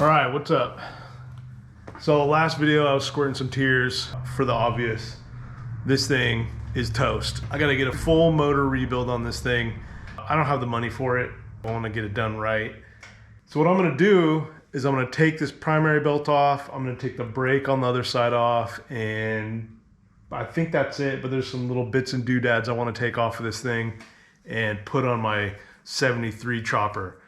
All right, what's up? So last video I was squirting some tears for the obvious. This thing is toast. I gotta get a full motor rebuild on this thing. I don't have the money for it. I wanna get it done right. So what I'm gonna do is I'm gonna take this primary belt off. I'm gonna take the brake on the other side off, and I think that's it, but there's some little bits and doodads I wanna take off of this thing and put on my 73 chopper.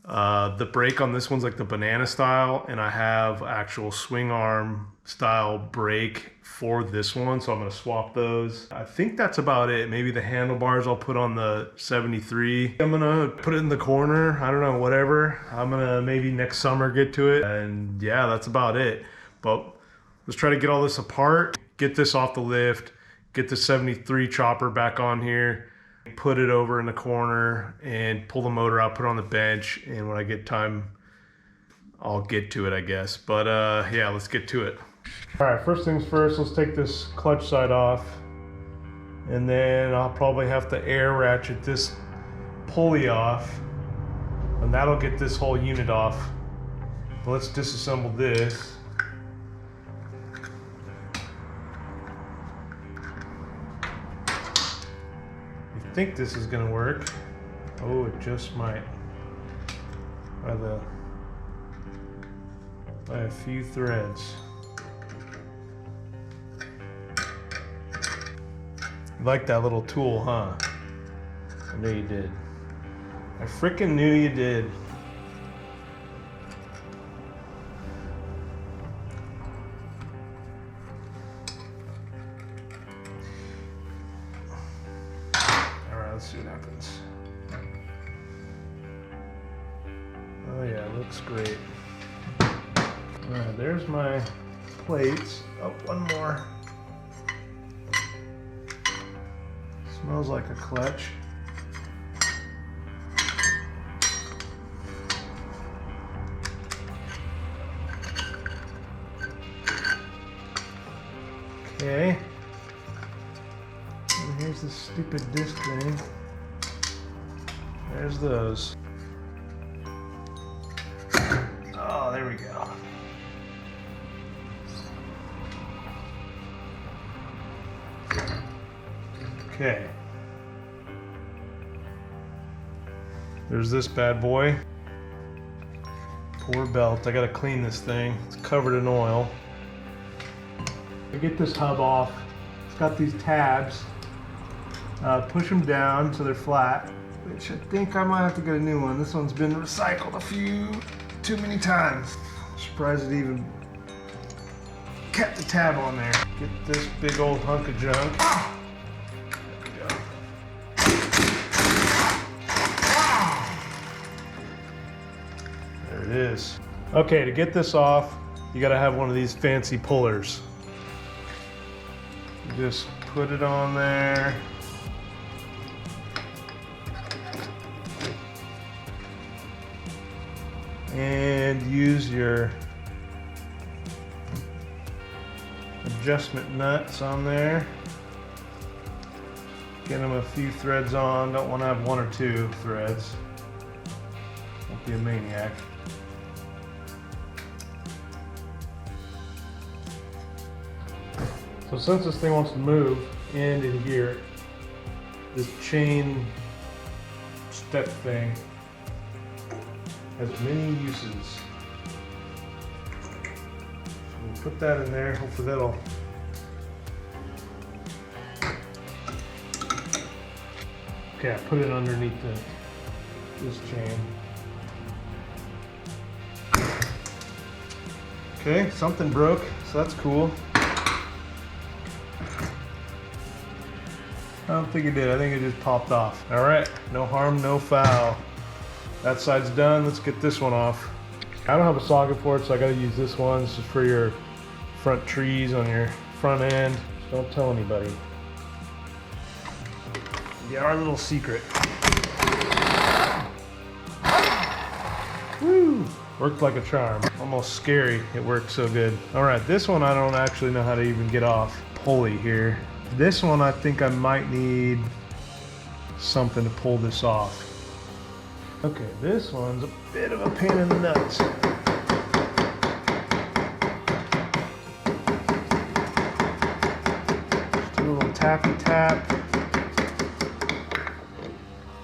The brake on this one's like the banana style, and I have actual swing arm style brake for this one, so I'm gonna swap those. I think that's about it. Maybe the handlebars I'll put on the 73. I'm gonna put it in the corner, I don't know, whatever. I'm gonna maybe next summer get to it, and yeah, that's about it. But let's try to get all this apart, get this off the lift, get the 73 chopper back on here, put it over in the corner and pull the motor out, put it on the bench, and when I get time I'll get to it, I guess. But yeah, let's get to it. All right, first things first, let's take this clutch side off, and then I'll probably have to air ratchet this pulley off, and that'll get this whole unit off. But let's disassemble this. I think this is gonna work. Oh, it just might. By a few threads. You like that little tool, huh? I knew you did. I freaking knew you did. Let's see what happens. Oh yeah, it looks great. Alright, there's my plates. Oh, one more. Smells like a clutch. Okay. And here's the stupid disc thing. There's those. Oh, there we go. Okay. There's this bad boy. Poor belt. I gotta clean this thing. It's covered in oil. I get this hub off. It's got these tabs. Push them down so they're flat, which I think I might have to get a new one. This one's been recycled too many times. I'm surprised it even kept the tab on there. Get this big old hunk of junk. There we go. There it is. Okay, to get this off, you gotta have one of these fancy pullers. You just put it on there. And use your adjustment nuts on there. Get them a few threads on. Don't want to have one or two threads. Don't be a maniac. So since this thing wants to move in here, this chain step thing has many uses. So we'll put that in there. Hopefully that'll. Okay, I put it underneath this chain. Okay, something broke, so that's cool. I don't think it did. I think it just popped off. All right, no harm, no foul. That side's done. Let's get this one off. I don't have a socket for it, so I gotta use this one. This is for your front trees on your front end. Just don't tell anybody. Yeah, our little secret. Woo! Worked like a charm. Almost scary. It worked so good. All right, this one I don't actually know how to even get off. Pulley here. This one I think I might need something to pull this off. Okay, this one's a bit of a pain in the nuts. tappy tap.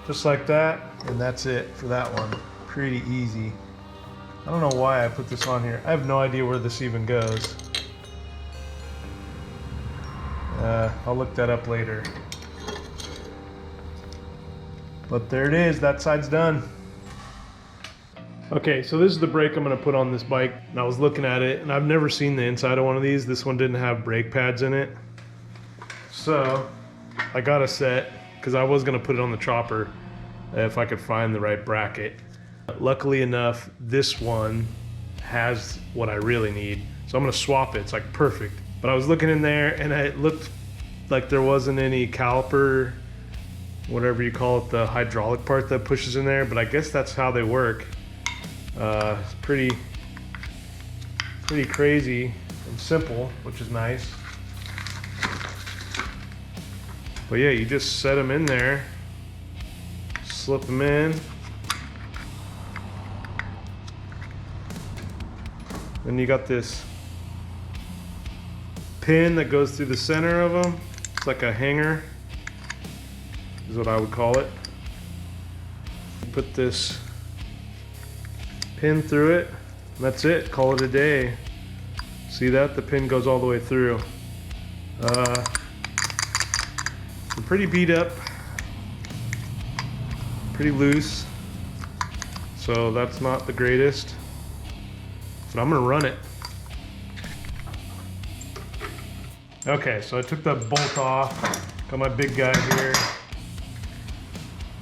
Just like that, and that's it for that one. Pretty easy. I don't know why I put this on here. I have no idea where this even goes. I'll look that up later. But there it is, that side's done. Okay, so this is the brake I'm gonna put on this bike. And I was looking at it, and I've never seen the inside of one of these. This one didn't have brake pads in it. So, I got a set, because I was gonna put it on the chopper if I could find the right bracket. Luckily enough, this one has what I really need. So I'm gonna swap it, it's like perfect. But I was looking in there and it looked like there wasn't any caliper, whatever you call it, the hydraulic part that pushes in there, but I guess that's how they work. It's pretty crazy and simple, which is nice. But yeah, you just set them in there, slip them in, and you got this pin that goes through the center of them. It's like a hanger, is what I would call it. You put this pin through it, and that's it, call it a day. See that? The pin goes all the way through. They're pretty beat up, pretty loose, so that's not the greatest, but I'm gonna run it. Okay, so I took the bolt off, got my big guy here.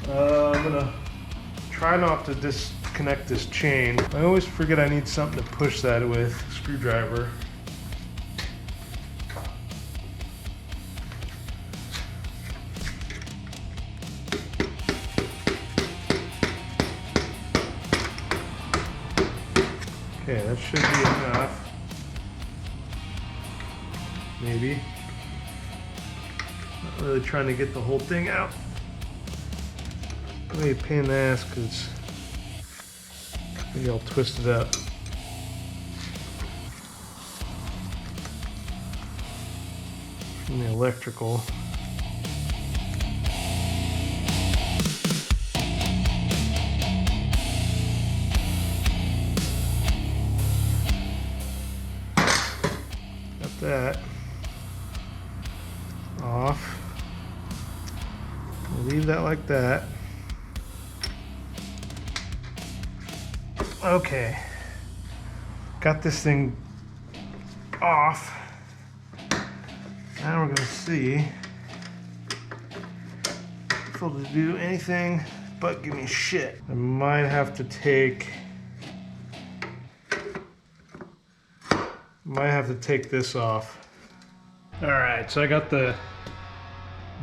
I'm gonna try not to disconnect this chain. I always forget I need something to push that with, screwdriver. Okay, that should be enough. Maybe. Not really trying to get the whole thing out. Maybe a pain in the ass because maybe I'll twist it up. From the electrical. Got that off. I'll leave that like that. Okay, got this thing off. Now we're gonna see if it'll do anything but give me shit. I might have to take this off. All right, so I got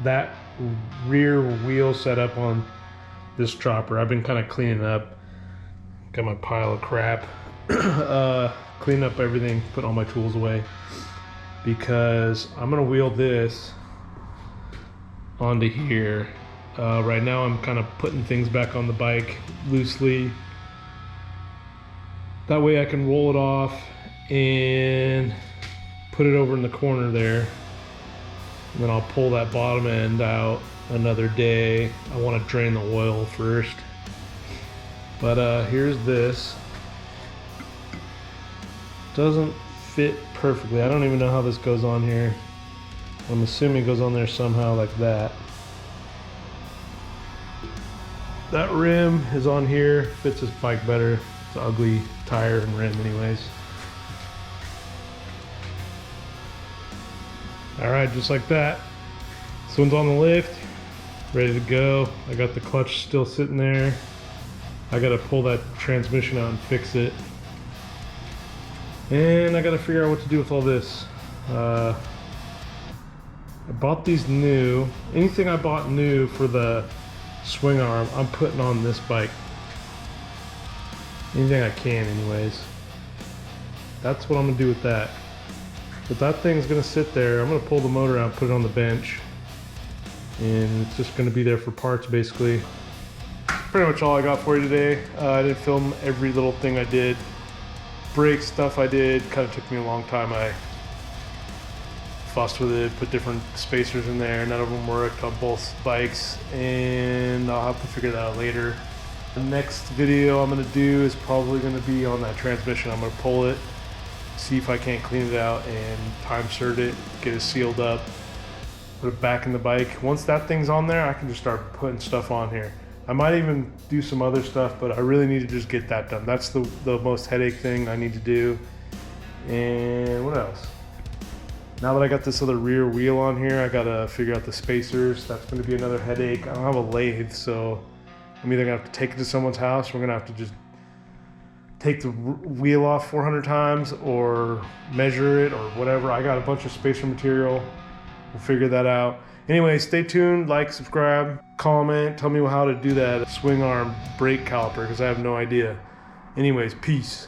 that rear wheel set up on this chopper. I've been kind of cleaning up. Got my pile of crap. Clean up everything, put all my tools away, because I'm gonna wheel this onto here. Right now I'm kind of putting things back on the bike loosely. That way I can roll it off and put it over in the corner there. And then I'll pull that bottom end out another day. I want to drain the oil first. But here's this. Doesn't fit perfectly. I don't even know how this goes on here. I'm assuming it goes on there somehow like that. That rim is on here. Fits this bike better. It's an ugly tire and rim anyways. Alright, just like that. This one's on the lift. Ready to go. I got the clutch still sitting there. I gotta pull that transmission out and fix it. And I gotta figure out what to do with all this. I bought these new. Anything I bought new for the swing arm, I'm putting on this bike. Anything I can anyways. That's what I'm gonna do with that. But that thing's gonna sit there. I'm gonna pull the motor out, put it on the bench. And it's just gonna be there for parts basically. Pretty much all I got for you today. I didn't film every little thing I did. Brake stuff I did, kind of took me a long time. I fussed with it, put different spacers in there. None of them worked on both bikes, and I'll have to figure that out later. The next video I'm gonna do is probably gonna be on that transmission. I'm gonna pull it, see if I can't clean it out, and time cert it, get it sealed up, put it back in the bike. Once that thing's on there, I can just start putting stuff on here. I might even do some other stuff, but I really need to just get that done. That's the most headache thing I need to do. And what else? Now that I got this other rear wheel on here, I gotta figure out the spacers. That's gonna be another headache. I don't have a lathe, so I'm either gonna have to take it to someone's house, or we're gonna have to just take the wheel off 400 times or measure it or whatever. I got a bunch of spacer material. We'll figure that out. Anyway, stay tuned, like, subscribe, comment, tell me how to do that swing arm brake caliper, because I have no idea. Anyways, peace.